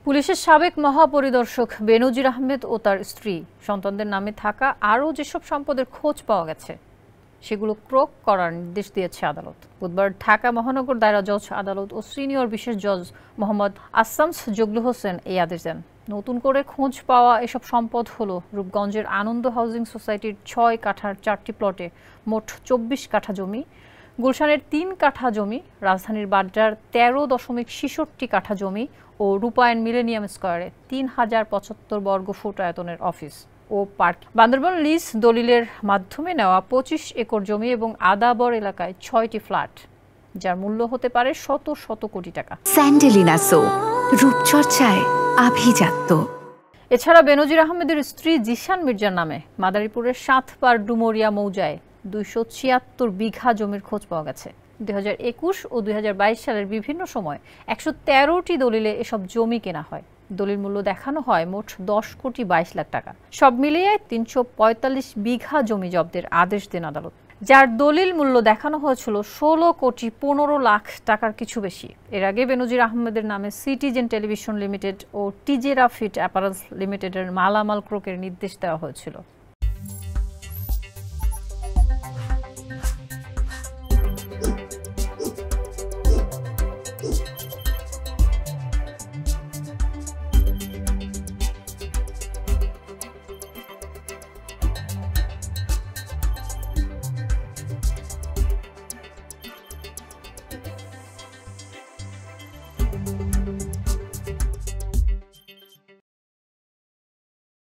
পুলিশের সাবেক মহাপরিদর্শক বেনজির আহমেদ ও তার স্ত্রী সন্তানদের নামে থাকা আরও যেসব সম্পদের খোঁজ পাওয়া গেছে সেগুলো ক্রোক করার নির্দেশ দিয়েছে আদালত। বুধবার ঢাকা মহানগর দায়রা জজ আদালত ও সিনিয়র বিশেষ জজ মোহাম্মদ আসামস জগলু হোসেন এই আদেশ দেন। নতুন করে খোঁজ পাওয়া এসব সম্পদ হলো রূপগঞ্জের আনন্দ হাউজিং সোসাইটির 6 কাঠার 4টি প্লটে মোট 24 কাঠা জমি, গুলশানের 3 কাঠা জমি, রাজধানীর বাড্ডার 13.66 কাঠা জমি ও রূপায়ণ মিলেনিয়াম স্কয়ারে 3075 বর্গফুট আয়তনের অফিস ও পার্ক। বান্দরবান লিজ দলিলের মাধ্যমে নেওয়া 25 একর জমি এবং আদাবর এলাকায় 6টি ফ্ল্যাট, যার মূল্য হতে পারে শত শত কোটি টাকা। স্যান্ডেলিনা সো, রূপচর্চায় আভিজাত্য। এছাড়া বেনজির আহমেদের স্ত্রী জিশান মির্জার নামে মাদারীপুরের 7 ডুমুরিয়া মৌজায় 276 বিঘা জমির খোঁজ পাওয়া গেছে। 2021 ও 2022 সালের বিভিন্ন সময় 113টি দলিলে এসব জমি কেনা হয়। দলিল মূল্য দেখানো হয় মোট 10 কোটি 22 লাখ টাকা। সব মিলিয়ে 345 বিঘা জমি জব্দের আদেশ দেন আদালত, যার দলিল মূল্য দেখানো হয়েছিল 16 কোটি 15 লাখ টাকার কিছু বেশি। এর আগে বেনজির আহমেদের নামে সিটিজেন টেলিভিশন লিমিটেড ও টিজেরা ফিট অ্যাপারেলস লিমিটেডের মালামাল ক্রোকের নির্দেশ দেওয়া হয়েছিল।